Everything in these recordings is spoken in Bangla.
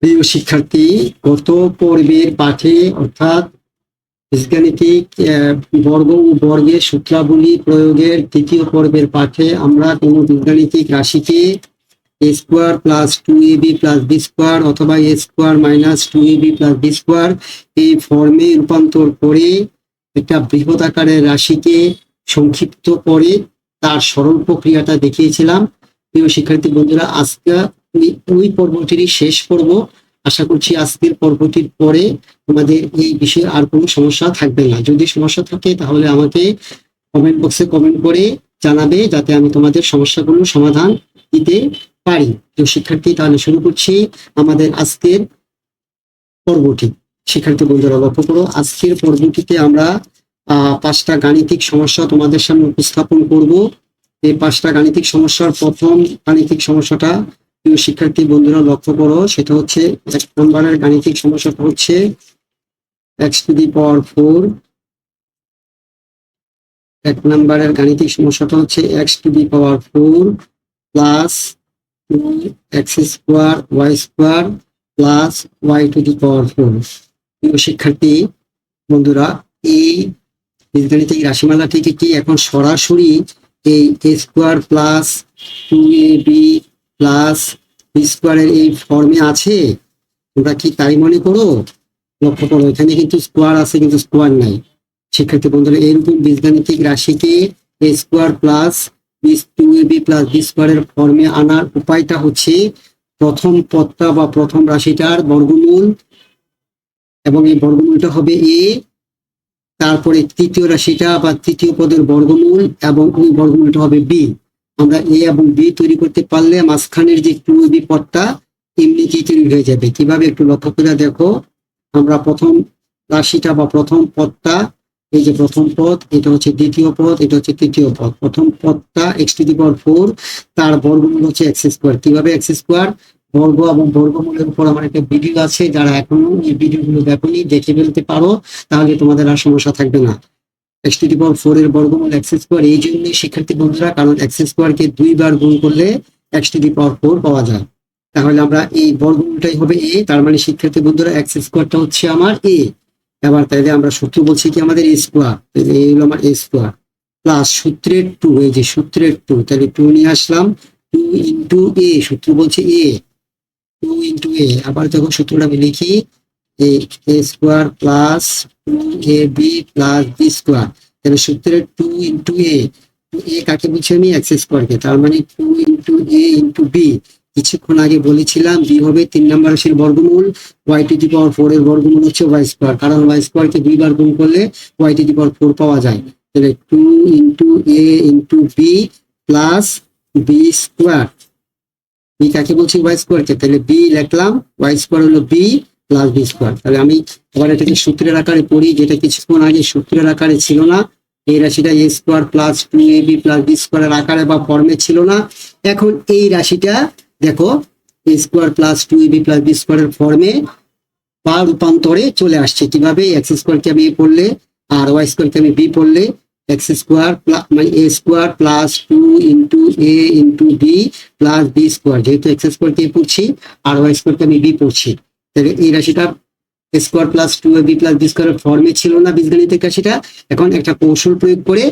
প্রিয় শিক্ষার্থী, গত পর্বের পাঠে অর্থাৎ বীজগাণিতিক বর্গ ও বর্গের সূত্রাবলী প্রয়োগের তৃতীয় পর্বের পাঠে আমরা কোনো বীজগাণিতিক রাশিকে a square plus 2ab plus b square অথবা a square minus 2ab plus b square এই ফর্মে রূপান্তর করে একটা বৃহৎ আকারের রাশিকে সংক্ষিপ্ত করে তার সরল প্রক্রিয়াটা দেখিয়েছিলাম। প্রিয় শিক্ষার্থী বন্ধুরা, আজকে ওই পর্বটিরই শেষ পর্ব। আশা করছি আজকের পর্বটির পরে তোমাদের এই বিষয়ে আর কোনো সমস্যা থাকবে না। যদি সমস্যা থাকে তাহলে আমাকে কমেন্ট বক্সে কমেন্ট করে জানাবে, যাতে আমি তোমাদের সমস্যাগুলো সমাধান দিতে পারি। তো শিক্ষার্থী, তাহলে শুরু করছি আমাদের আজকের পর্বটি। শিক্ষার্থী বন্ধুরা লক্ষ্য করো, আজকের পর্বটিতে আমরা 5টা গাণিতিক সমস্যা তোমাদের সামনে উপস্থাপন করব। এই 5টা গাণিতিক সমস্যার প্রথম গাণিতিক সমস্যাটা প্রিয় শিক্ষার্থী বন্ধুরা লক্ষ্য করো, সেটা হচ্ছে 1 নম্বরের গাণিতিক সমস্যাটা হচ্ছে x টু দি পাওয়ার 4। 1 নম্বরের গাণিতিক সমস্যাটা হচ্ছে x to the power 4 plus 2x square y square plus y to the power 4। প্রিয় শিক্ষার্থী বন্ধুরা, এই বীজগাণিতিক রাশিমালাটিকে কি এখন সরাসরি এই a square plus 2ab plus b স্কোয়ারের এই ফর্মে আছে? তোমরা কি তাই মনে করো? লক্ষ্য করো, এখানে কিন্তু স্কোয়ার আছে কিন্তু স্কোয়ার নাই। শিক্ষার্থী বন্ধুরা, এরকম বীজগাণিতিক রাশিকে a square plus 2ab plus b স্কোয়ারের ফর্মে আনার উপায়টা হচ্ছে প্রথম পদটা বা প্রথম রাশিটার বর্গমূল, এবং এই বর্গমূলটা হবে a, তারপরে তৃতীয় রাশিটা বা তৃতীয় পদের বর্গমূল এবং ওই বর্গমূলটা হবে b। আমরা a এবং b তৈরি করতে পারলে মাঝখানের যে 2ab পদটা এমনিতেই তৈরি হয়ে যাবে। কিভাবে একটু লক্ষ্য করে দেখো। আমরা প্রথম রাশিটা বা প্রথম পদটা, এই যে প্রথম পদ, এটা হচ্ছে দ্বিতীয় পদ, এটা হচ্ছে তৃতীয় পদ। প্রথম পদটা x টু দি পাওয়ার 4, তার বর্গমূল হচ্ছে x স্কোয়ার। কিভাবে x স্কোয়ার? বর্গ এবং বর্গমূলের উপর আমার একটা ভিডিও আছে, যারা এখনো এই ভিডিওগুলো দেখোনি দেখে ফেলতে পারো, তাহলে তোমাদের আর সমস্যা থাকবে না। x টু দি পাওয়ার 4 এর বর্গমূল x স্কোয়ার। এই জন্যই শিক্ষার্থী বন্ধুরা, কারণ x স্কোয়ারকে 2 বার গুণ করলে x টু দি পাওয়ার 4 পাওয়া যায়। তাহলে আমরা এই বর্গমূলটাই হবে a, তার মানে শিক্ষার্থী বন্ধুরা x স্কোয়ারটা হচ্ছে আমার a। এবার তাইলে আমরা সূত্র বলছি কি আমাদের a স্কোয়ার, এই হলো আমার a স্কোয়ার প্লাস সূত্রের 2, এই যে সূত্রের 2, তাহলে 2 নিয়ে আসলাম, 2 ইন্টু a, সূত্র বলছে a, 2 ইন্টু a। আবার যখন সূত্রটা আমি লিখি, a square plus 2ab plus b square, তাহলে সূত্রের 2 ইন্টু a, কাকে বলছি আমি? x স্কোয়ারকে। তার মানে 2 ইন্টু a ইন্টু b। কিছুক্ষণ আগে বলেছিলাম b হবে 3 নম্বর রাশির বর্গমূল, y টু দি পাওয়ার 4 এর বর্গমূল হচ্ছে y স্কোয়ার, কারণ y স্কোয়ারকে 2 বার গুণ করলে y টু দি পাওয়ার 4 পাওয়া যায়। তাহলে 2 into a into b plus b square. B কাকে বলছি? y স্কোয়ারকে। তাহলে b লিখলাম, y স্কোয়ার হলো b প্লাস বি স্কোয়ার। তাহলে আমি এবার এটাকে সূত্রের আকারে পড়ি, যেটা কিছুক্ষণ আগে সূত্রের আকারে ছিল না। এই রাশিটা a square plus 2ab plus b স্কোয়ারের আকারে বা ফর্মে ছিল না। এখন এই রাশিটা দেখো a square plus 2ab plus b স্কোয়ারের ফর্মে বা রূপান্তরে চলে আসছে। কিভাবে? x স্কোয়ারকে আমি a পড়লে আর y স্কোয়ারকে আমি b পড়লে x স্কোয়ার মানে a square plus 2 into a into b plus b square. যেহেতু x স্কোয়ারকে a পড়ছি আর y স্কোয়ারকে আমি b পড়ছি, তাহলে এই রাশিটা square plus 2ab plus b স্কোয়ারের ফর্মে ছিল না বীজগাণিতিক রাশিটা। এখন একটা কৌশল প্রয়োগ করে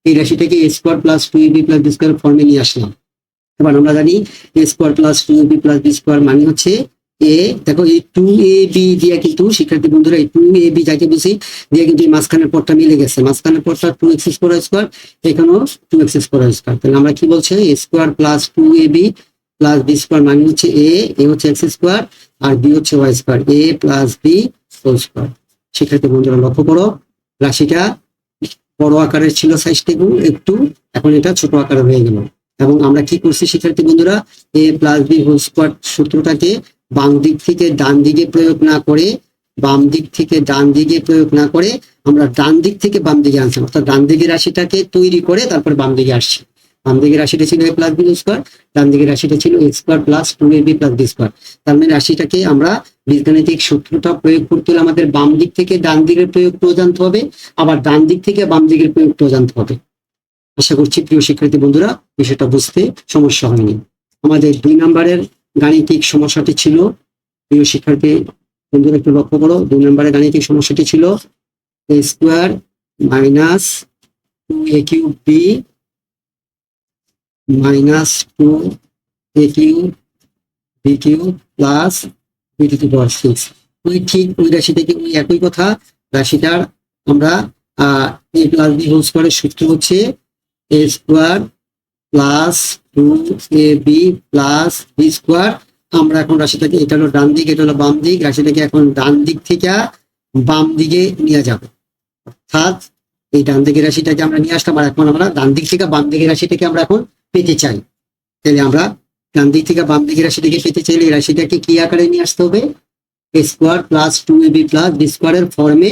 এই রাশিটাকে a square plus 2ab plus b স্কোয়ারের ফর্মে নিয়ে আসলাম। এবার আমরা জানি a square plus 2ab plus b square মানে হচ্ছে a। দেখো এই 2ab দিয়ে কিন্তু শিক্ষার্থী বন্ধুরা, এই 2ab যাকে বুঝি দিয়ে কিন্তু এই মাঝখানের পদটা মিলে গেছে। মাঝখানের পদটা 2x স্কোয়ার, এখানেও 2x স্কোয়ার। তাহলে আমরা কি বলছি? a square plus 2ab plus b square মানে হচ্ছে a হচ্ছে x স্কোয়ার আর b হচ্ছে y square, a plus b whole square. শিক্ষার্থী বন্ধুরা লক্ষ্য করো, রাশিটা বড় আকারের ছিল সাইজটা একটু, এখন এটা ছোট আকারে হয়ে গেল। এবং আমরা কি করছি শিক্ষার্থী বন্ধুরা? a plus b whole square সূত্রটাকে বাম দিক থেকে ডান দিকে প্রয়োগ না করে, বাম দিক থেকে ডান দিকে প্রয়োগ না করে আমরা ডান দিক থেকে বাম দিকে আনছি, অর্থাৎ ডান দিকের রাশিটাকে তৈরি করে তারপর বাম দিকে আসছি। বাম দিকের রাশিটা ছিল a plus b whole square, ডান দিকের রাশিটা ছিল a square plus 2ab plus b square. তার মানে রাশিটাকে আমরা বীজগাণিতিক সূত্রটা প্রয়োগ করতে হলে আমাদের বাম দিক থেকে ডান দিকের প্রয়োগটাও জানতে হবে, আবার ডান দিক থেকে বাম দিকের প্রয়োগটাও জানতে হবে। আশা করছি প্রিয় শিক্ষার্থী বন্ধুরা বিষয়টা বুঝতে সমস্যা হয়নি। আমাদের 2 নম্বরের গাণিতিক সমস্যাটি ছিল প্রিয় শিক্ষার্থী বন্ধুরা একটু লক্ষ্য করো, 2 নম্বরের গাণিতিক সমস্যাটি ছিল a square minus 2a³ b minus 2a³ b³ plus b⁶। ওই ঠিক ওই রাশি থেকে ওই একই কথা, রাশিটার আমরা a প্লাস b হোল স্কোয়ারের সূত্র হচ্ছে a square plus 2ab plus b square. আমরা এখন রাশিটাকে, এটা হলো ডান দিক, এটা হলো বাম দিক, রাশিটাকে এখন ডান দিক থেকে বাম দিকে নিয়ে যাব, অর্থাৎ এই ডান দিকের রাশিটাকে আমরা নিয়ে আসলাম, আর এখন আমরা ডান দিক থেকে বাম দিকের রাশিটাকে আমরা এখন পেতে চাই। তাহলে আমরা ডান দিক থেকে বাম দিকের রাশিটাকে পেতে চাইলে এই রাশিটাকে কি আকারে নিয়ে আসতে হবে? a square plus 2ab plus b স্কোয়ারের ফর্মে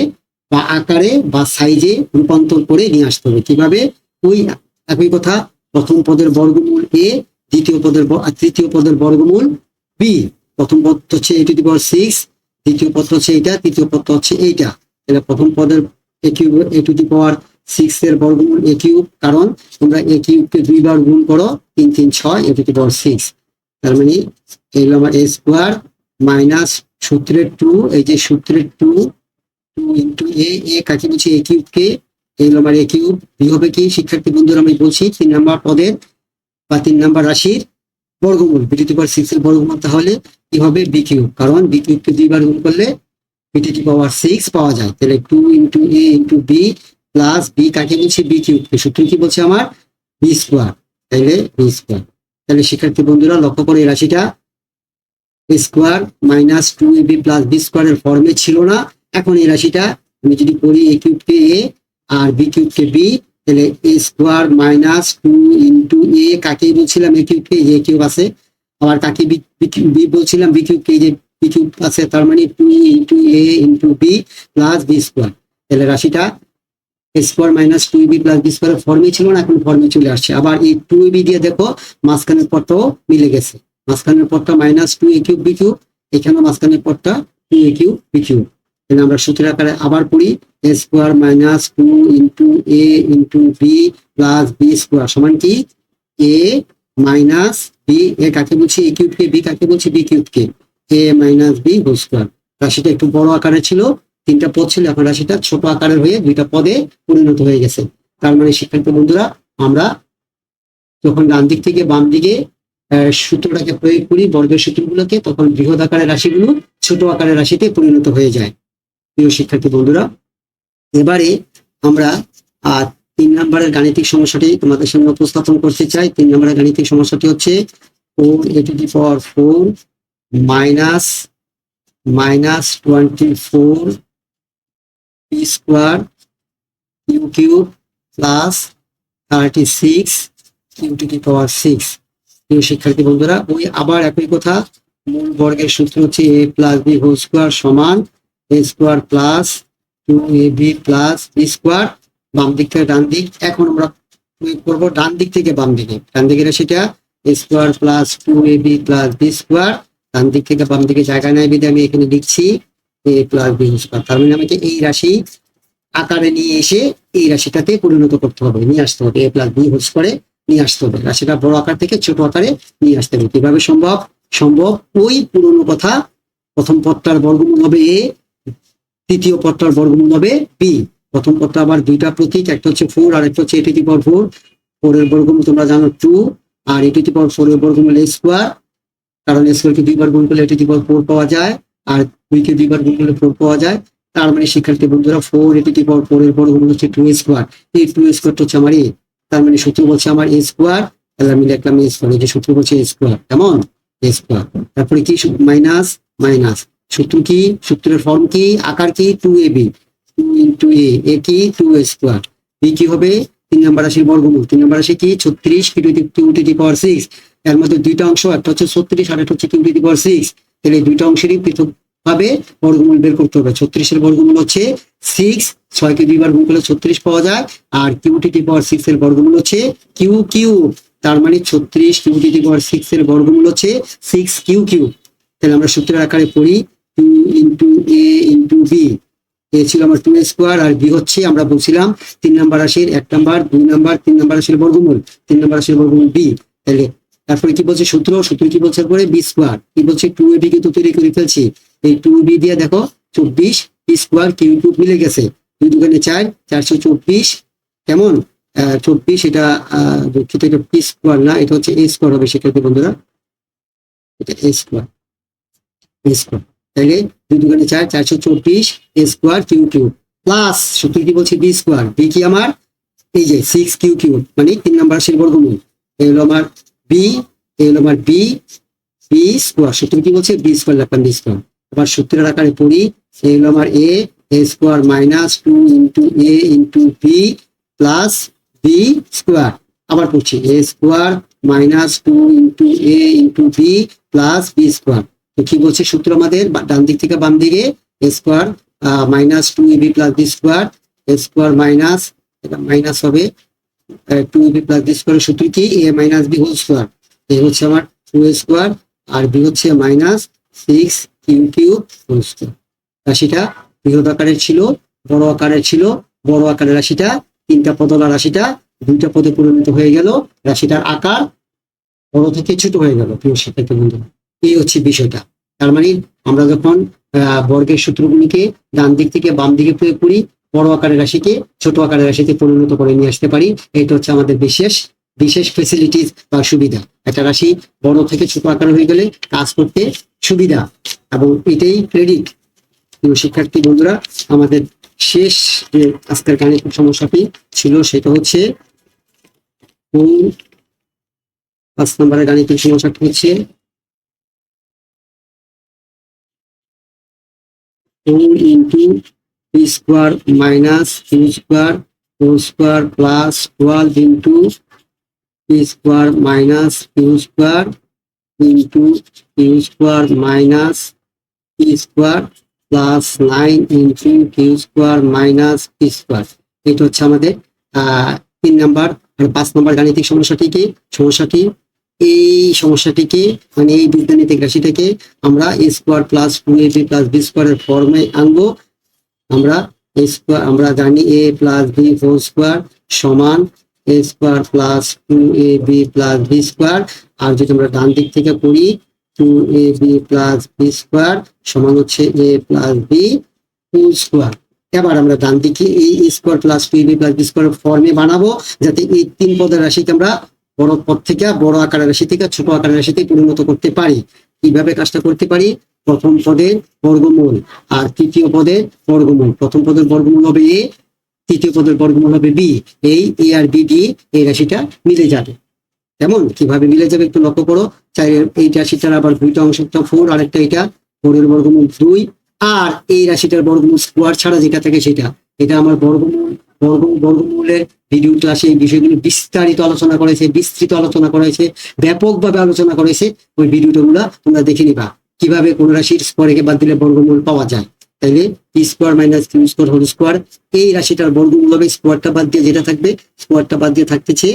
বা আকারে বা সাইজে রূপান্তর করে নিয়ে আসতে হবে। কিভাবে? ওই একই কথা, প্রথম পদের বর্গমূল a, তৃতীয় পদের বর্গমূল b। প্রথম পদ হচ্ছে a⁶, দ্বিতীয় পদ হচ্ছে এইটা, তৃতীয় পদ হচ্ছে এইটা। তাহলে প্রথম পদের a⁶ এর বর্গমূল a³, কারণ তোমরা a³ কে 2 বার গুণ করো, 3 3 6 a⁶। তার মানে এই হলো আমার a স্কোয়ার মাইনাস সূত্রের 2, এই যে সূত্রের 2 ইন্টু a কাকে বলছি a³ কে, এই হলো আমার a³। b হবে কি শিক্ষার্থী বন্ধুরা? আমি বলছি 3 নম্বর পদের বা 3 নম্বর রাশির বর্গমূল, b⁶ এর বর্গমূল। তাহলে কি হবে? b³, কারণ b³ কে 2 বার গুণ করলে b⁶ পাওয়া যায়। তাহলে 2 into a into b plus b কাকে বলছি? b³ কে। সূত্র কি বলছে আমার? b square. তাহলে b স্কোয়ার। তাহলে শিক্ষার্থী বন্ধুরা লক্ষ্য করে এই রাশিটা a square minus 2ab plus b স্কোয়ারের ফর্মে ছিল না। এখন এই রাশিটা আমি যদি করি a³ কে a আর b³ কে b, তাহলে a square minus 2 into a কাকে বলছিলাম? a³ কে, a³ আছে। আবার কাকে b বলছিলাম? b³ কে, যে b³ আছে, তার মানে 2 into a into b plus b square. তাহলে রাশিটা a square minus 2ab plus b স্কোয়ারের ফর্মে ছিল না, এখন ফর্মে চলে আসছে। আবার এই 2ab দিয়ে দেখো মাঝখানের পদটাও মিলে গেছে, মাঝখানের পদটা মাইনাস 2a³ b³, এখানে মাঝখানের পদটা 2a³ b³। তাহলে আমরা সূত্রের আকারে আবার পড়ি, a square minus 2 into a into b plus b square সমান কি? a মাইনাস b, এ কাকে বলছি? a³ কে, b কাকে বলছি? b³ কে, a minus b whole square. রাশিটা একটু বড় আকারে ছিল, 3টা পদ ছিল, এখন রাশিটা ছোট আকারের হয়ে 2টা পদে পরিণত হয়ে গেছে। তার মানে শিক্ষার্থী বন্ধুরা আমরা যখন ডান দিক থেকে বাম দিকে সূত্রটাকে প্রয়োগ করি, বর্গের সূত্রগুলোকে, তখন বৃহৎ আকারের রাশিগুলো ছোট আকারের রাশিতে পরিণত হয়ে যায়। প্রিয় শিক্ষার্থী বন্ধুরা, এবারে আমরা 3 নম্বরের গাণিতিক সমস্যাটি তোমাদের সামনে উপস্থাপন করতে চাই। 3 নম্বরের গাণিতিক সমস্যাটি হচ্ছে 4a⁴ minus 24 b square q³ plus 36 q⁶। প্রিয় শিক্ষার্থী বন্ধুরা, ওই আবার একই কথা, মূল বর্গের সূত্র হচ্ছে a plus b whole square সমান a square plus 2ab plus b square. বাম দিক থেকে ডান দিক, এখন আমরা প্রয়োগ করবো ডান দিক থেকে বাম দিকে। ডান দিকের সেটা a square plus 2ab plus b square, ডান দিক থেকে বাম দিকে জায়গা নেয় বিধে আমি এখানে লিখছি a প্লাস b স্কোয়ার। তার মানে আমাকে এই রাশি আকারে নিয়ে এসে এই রাশিটাতে পরিণত করতে হবে, নিয়ে আসতে হবে, a প্লাস b হোল স্কোয়ারে নিয়ে আসতে হবে। রাশিটা বড় আকার থেকে ছোট আকারে নিয়ে আসতে হবে। কিভাবে সম্ভব? ওই পুরনো কথা, প্রথম পদটার বর্গমূল হবে a, তৃতীয় পদটার বর্গমূল হবে b। প্রথম পদটা আবার 2টা প্রতীক, একটা হচ্ছে 4 আর একটা হচ্ছে a⁴। 4 এর বর্গমূল তোমরা জানো 2, আর a⁴ এর বর্গমূল a স্কোয়ার, কারণ a স্কোয়ারকে 2 বার গুণ করলে a⁴ পাওয়া যায়, আর 2 কে 2 বার গুণ করলে 4 পাওয়া যায়। তার মানে শিক্ষার্থী বন্ধুরা 4 a⁴ এর বর্গমূল হচ্ছে 2a স্কোয়ার। এই 2a স্কোয়ারটা হচ্ছে আমার a, তার মানে সূত্র বলছে আমার a স্কোয়ার। তাহলে আমি লিখলাম a স্কোয়ার, এই যে সূত্র বলছে a স্কোয়ার, কেমন? a square. তারপরে কি? মাইনাস মাইনাস, সূত্র কি? সূত্রের ফর্ম কি? আকার কি? 2ab, 2 ইন্টু a কি? 2a square. b কি হবে? 3 নম্বর রাশির বর্গমূল। 3 নম্বর রাশি কি? 36 q⁶। এর মধ্যে 2টা অংশ, একটা হচ্ছে 36 আর একটা হচ্ছে q⁶। তাহলে 2টা অংশেরই পৃথক ভাবে বর্গমূল বের করতে হবে। 36 এর বর্গমূল হচ্ছে 6, 6 কে 2 বার গুণ করলে 36 পাওয়া যায়, আর q⁶ এর বর্গমূল হচ্ছে q³। তার মানে 36 q⁶ এর বর্গমূল হচ্ছে 6q³। তাহলে আমরা সূত্রের আকারে পড়ি 2 ইন্টু a ইন্টু b। এ ছিল আমার 2a স্কোয়ার, আর b হচ্ছে আমরা বলছিলাম 3 নম্বর রাশির 1 নম্বর 2 নম্বর 3 নম্বর রাশির বর্গমূল, 3 নম্বর রাশির বর্গমূল b। তাহলে তারপরে কি বলছে সূত্র কি বলছে পরে বি স্কোয়ার, কি বলছে 2ab কিন্তু তৈরি করে ফেলছি, এই 2ab দিয়ে দেখো 24 স্কোয়ার কিউব মিলে গেছে, 2 দুগুণে 4, 424, কেমন 24, এটা দুঃখিত, এটা পি স্কোয়ার না, এটা হচ্ছে এ স্কোয়ার হবে সেক্ষেত্রে বন্ধুরা, এটা এ স্কোয়ার, তাহলে 2 দুগুণে 4, 424 স্কোয়ার কিউব প্লাস সূত্র কি বলছে বি স্কোয়ার, বি কি আমার এই যে 6 কিউব মানে 3 নাম্বার রাশির বর্গমূল, এই হলো আমার বি, এই হলো আমার বি স্কোয়ার, সূত্র কি বলছে বি স্কোয়ার লিখলাম, বি স্কোয়ার। আবার সূত্রের আকারে পড়ি, এই হলো আমার a square minus 2 into a into b plus b square, আবার পড়ছি a square minus 2 into a into b plus b square. তো কি বলছে সূত্র আমাদের ডান দিক থেকে বাম দিকে, a square minus 2ab plus b square, a square minus, এটা মাইনাস হবে 2ab প্লাস বি স্কোয়ার, সূত্র কি a minus b whole square, a হচ্ছে আমার 2a স্কোয়ার আর বি হচ্ছে মাইনাস 6 কিউব হোল স্কোয়ার। রাশিটা বৃহৎ আকারের ছিল, বড় আকারের ছিল, বড় আকারের রাশিটা 3টা পদলা রাশিটা 2টা পদে পরিণত হয়ে গেল, রাশিটার আকার বড় থেকে ছোট হয়ে গেল। প্রিয় শিক্ষার্থী বন্ধুরা, এই হচ্ছে বিষয়টা। তার মানে আমরা যখন বর্গের সূত্রগুলিকে ডান দিক থেকে বাম দিকে প্রয়োগ করি, বড় আকারের রাশিকে ছোট আকারের রাশিতে পরিণত করে নিয়ে আসতে পারি, এটা হচ্ছে আমাদের বিশেষ ফেসিলিটিস বা সুবিধা। একটা রাশি বড় থেকে ছোট আকার হয়ে গেলে কাজ করতে সুবিধা, এবং এটাই ক্রেডিট। প্রিয় শিক্ষার্থী বন্ধুরা, আমাদের শেষ যে আজকের গাণিতিক সমস্যাটি ছিল সেটা হচ্ছে 5 নম্বরের গাণিতিক সমস্যাটি হচ্ছে 4 into b square minus q square whole square plus 12 into b square minus q square into q square minus p square plus 9 into q square minus p square. এটা হচ্ছে আমাদের 3 নাম্বার আর 5 নম্বর গাণিতিক সমস্যাটিকে মানে এই বীজগাণিতিক রাশিটাকে আমরা a square plus 2ab plus b স্কোয়ারের ফর্মে আনবো। আমরা জানি a plus b whole square সমান a square plus 2ab plus b square, আর যদি আমরা ডান দিক থেকে করি 2ab প্লাস বি স্কোয়ার সমান হচ্ছে a plus b whole square. এবার আমরা ডান দিকে এই square plus 2ab plus b square ফর্মে বানাবো, যাতে এই 3 পদের রাশিকে আমরা বড় পদ থেকে বড় আকারের রাশি থেকে ছোট আকারের রাশিতে পরিণত করতে পারি। কিভাবে কাজটা করতে পারি? প্রথম পদের বর্গমূল আর তৃতীয় পদের বর্গমূল, প্রথম পদের বর্গমূল হবে এ, তৃতীয় পদের বর্গমূল হবে বি, এই এ আর বি দিয়ে এই রাশিটা মিলে যাবে। কেমন কিভাবে মিলে যাবে একটু লক্ষ্য করো। এই রাশিটার আবার 2টা অংশ, 4 আর একটা এটা 4 এর বর্গমূল 2, আর এই রাশিটার বর্গমূল স্কোয়ার ছাড়া যেটা থাকে সেটা, এটা আমার বর্গমূলের ভিডিও ক্লাসে এই বিষয়গুলো বিস্তারিত আলোচনা করেছে, বিস্তৃত আলোচনা করেছে, ব্যাপকভাবে আলোচনা করেছে। ওই ভিডিওটা তোমরা দেখে নিবা কিভাবে কোন রাশির স্কোয়ারকে বাদ দিলে বর্গমূল পাওয়া যায়। তাইলে p square minus q square whole square, এই রাশিটার বর্গমূল হবে স্কোয়ারটা বাদ দিয়ে যেটা থাকবে, স্কোয়ারটা বাদ দিয়ে থাকতেছে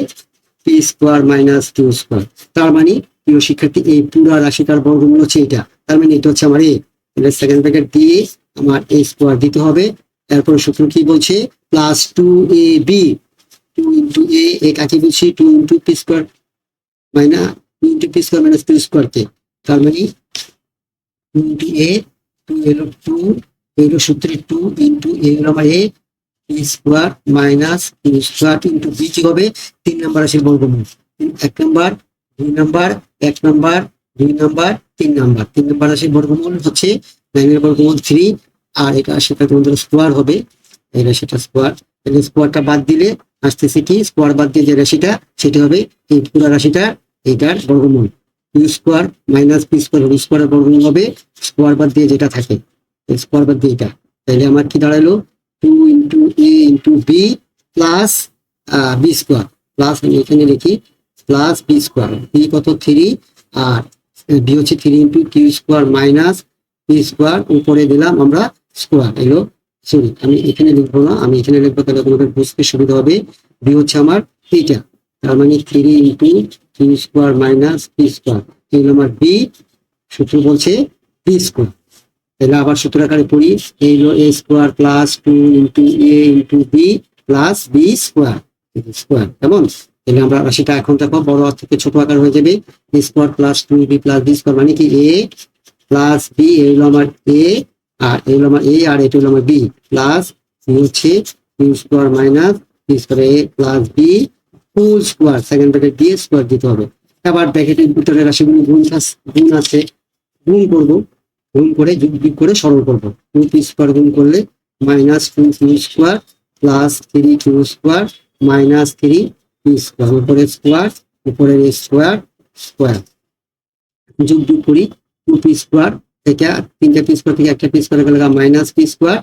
p square minus q square. তার মানে প্রিয় শিক্ষার্থী, এই পুরো রাশিটার বর্গমূল হচ্ছে এটা। তার মানে এটা হচ্ছে আমার এ, সেকেন্ড ব্র্যাকেট দিয়ে আমার এ স্কোয়ার দিতে হবে। এরপর সূত্র কি বলছে? প্লাস 2ab, 2 ইন্টু এ কাকে বলছি? 2 into p square minus 2 into p square minus q square কে। তার মানে 2 ইন্টু এ, 2 এলো 2, এলো সূত্রে 2 ইন্টু এ হলো আমার a, p square minus q square into b কি হবে? 3 নাম্বার রাশির বর্গমূল। 1 number, 2 number, 1 number, 2 number, 3 number. 3 number রাশির বর্গমূল হচ্ছে 9 এর বর্গমূল 3, আর এটা সেটা তোমাদের স্কোয়ার হবে, এই রাশিটা স্কোয়ার। তাহলে স্কোয়ারটা বাদ দিলে আসতেছে কি? স্কোয়ার বাদ দিয়ে যে রাশিটা সেটা হবে এই পুরো রাশিটা, এইটার বর্গমূল। Q square minus p square whole স্কোয়ারের বর্গমূল হবে স্কোয়ার বাদ দিয়ে যেটা থাকে, স্কোয়ার বাদ দিয়ে এটা। তাহলে আমার কি দাঁড়ালো? 2 into a into b plus b square, plus আমি এখানে লিখি প্লাস বি স্কোয়ার। বি কত? 3, আর বি হচ্ছে 3 into q square minus p square, উপরে দিলাম আমরা স্কোয়ার। এলো, সরি আমি এখানে লিখবো না, আমি এখানে লিখবো, তাহলে তোমাদের বুঝতে সুবিধা হবে। বি হচ্ছে আমার এইটা, তার মানে 3 into q square minus p square, এগুলো আমার বি। সূত্র বলছে বি স্কোয়ার। তাহলে আবার সূত্র আকারে পড়ি, এই হলো a square plus 2 into a into b plus b square, square কেমন? তাহলে আমরা রাশিটা এখন দেখো বড় থেকে ছোট আকার হয়ে যাবে, a square plus 2b plus b square মানে কি a প্লাস b, এই হলো আমার a, আর এই হলো আমার a, আর এটা হলো আমার b, প্লাস হচ্ছে q square minus b square a plus b whole square, second bracket দিয়ে স্কোয়ার দিতে হবে। এবার ব্র্যাকেটের ভিতরে রাশিগুলো গুণ আছে, গুণ করবো, গুণ করে যোগ বিয়োগ করে সরল করবো। 2p স্কোয়ার গুণ করলে minus 2q square plus 3q square minus 3p square, উপরে স্কোয়ার উপরে স্কোয়ার স্কোয়ার, যোগ বিয়োগ করি 2p স্কোয়ার থেকে তিনটা পি স্কোয়ার থেকে একটা পি স্কোয়ার গেলে মাইনাস পি স্কোয়ার,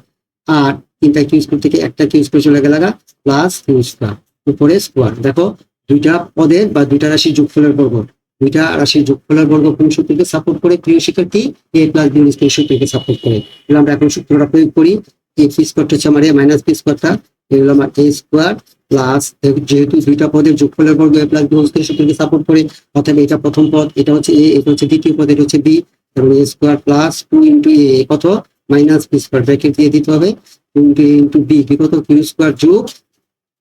আর তিনটা কিউ স্কোয়ার থেকে একটা কিউ স্কোয়ার চলে গেলে প্লাস কিউ স্কোয়ার, উপরে স্কোয়ার। দেখো দুইটা পদের বা দুইটা রাশির যোগফলের বর্গ, দুইটা রাশির যোগফলের বর্গ কোন সূত্রকে সাপোর্ট করে? প্রিয় শিক্ষার্থী, a প্লাস বি স্কোয়ার সূত্রকে সাপোর্ট করে। আমরা এখন সূত্রটা প্রয়োগ করি। a পি স্কোয়ারটা হচ্ছে আমার a মাইনাস পি স্কোয়ারটা, এগুলো আমার a স্কোয়ার প্লাস, যেহেতু দুইটা পদের যোগফলের বর্গ a প্লাস বি স্কোয়ার সূত্রকে সাপোর্ট করে, অর্থাৎ এটা প্রথম পদ, এটা হচ্ছে a, এটা হচ্ছে দ্বিতীয় পদ, এটা হচ্ছে b, তারপরে a square plus 2 into a কত মাইনাস বি স্কোয়ার, ব্র্যাকেট দিয়ে দিতে হবে 2 ইন্টু b কি কত কিউ স্কোয়ার যোগ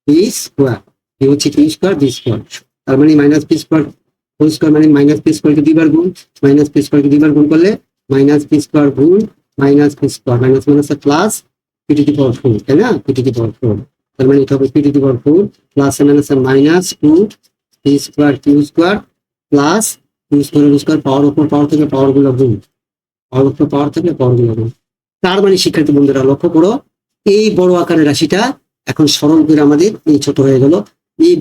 বি স্কোয়ার, এই হচ্ছে কিউ স্কোয়ার বি স্কোয়ার, তার মানে minus b square whole square মানে মাইনাস বি স্কোয়ারকে দুইবার গুণ, মাইনাস বি স্কোয়ারকে দুইবার গুণ করলে মাইনাস বি স্কোয়ার গুণ minus b square, minus minus plus p to the power 4, তাই না? পি টু দি পাওয়ার 4, তার মানে এটা হবে p to the power 4 plus minus minus 2 b square q square plus q square power উপর পাওয়ার থেকে পাওয়ার গুলো গুণ, পাওয়ার উপর পাওয়ার থেকে পাওয়ার গুলো গুণ। তার মানে শিক্ষার্থী বন্ধুরা লক্ষ্য করো, এই বড় আকারের রাশিটা এখন সরল করে আমাদের এই ছোট হয়ে গেল। এই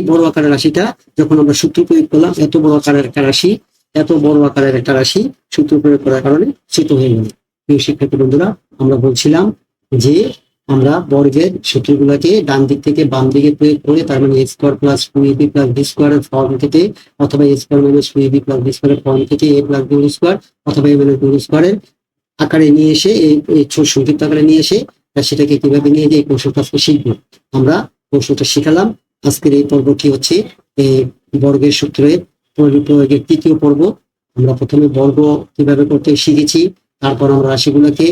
বড় আকারের রাশিটা যখন আমরা সূত্র প্রয়োগ করলাম, এত বড় আকারের একটা রাশি, এত বড় আকারের একটা রাশি সূত্র প্রয়োগ করার কারণে ছোট হয়ে গেল। প্রিয় শিক্ষার্থী বন্ধুরা, আমরা বলছিলাম যে আমরা বর্গের সূত্রগুলোকে ডান দিক থেকে বাম দিকে প্রয়োগ করে, তার মানে a square plus 2ab plus b স্কোয়ারের ফর্ম থেকে, অথবা a square minus 2ab plus b স্কোয়ারের ফর্ম থেকে a প্লাস b স্কোয়ার অথবা a মাইনাস b স্কোয়ারের আকারে নিয়ে এসে, এই সংক্ষিপ্ত আকারে নিয়ে এসে সেটাকে কিভাবে নিয়ে যে এই কৌশলটা আজকে শিখবো। আমরা কৌশলটা শিখালাম। আজকের এই পর্বটি হচ্ছে এই বর্গের সূত্রের প্রয়োগের তৃতীয় পর্ব। আমরা প্রথমে বর্গ কিভাবে করতে শিখেছি, তারপর আমরা রাশিগুলোকে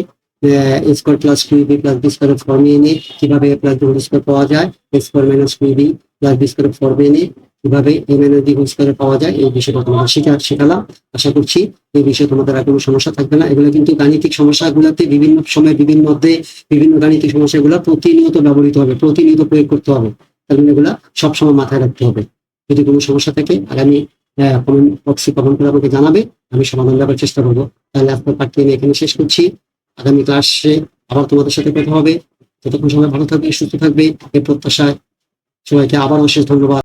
a square plus 2ab plus b স্কোয়ারের ফর্মে এনে কিভাবে a plus b whole square পাওয়া যায়, a square minus 2ab plus b স্কোয়ারের ফর্মে এনে কিভাবে a minus b whole square পাওয়া যায়, এই বিষয়টা তোমরা শিখালাম। আশা করছি এই বিষয়ে তোমাদের আর কোনো সমস্যা থাকবে না। এগুলো কিন্তু গাণিতিক সমস্যাগুলোতে বিভিন্ন সময় বিভিন্ন অধ্যায়ে বিভিন্ন গাণিতিক সমস্যাগুলো প্রতিনিয়ত ব্যবহৃত হবে, প্রতিনিয়ত প্রয়োগ করতে হবে, তার মানে এগুলা সবসময় মাথায় রাখতে হবে। যদি কোনো সমস্যা থাকে আগামী কমেন্ট বক্সে কমেন্ট করে আমাকে জানাবে, আমি সমাধান দেওয়ার চেষ্টা করবো। তাহলে আজকের পাঠটি আমি এখানে শেষ করছি। আগামী ক্লাসে আবার তোমাদের সাথে কথা হবে। ততক্ষণ সবাই ভালো থাকবে, সুস্থ থাকবে, এই প্রত্যাশায় সবাইকে আবার অশেষ ধন্যবাদ।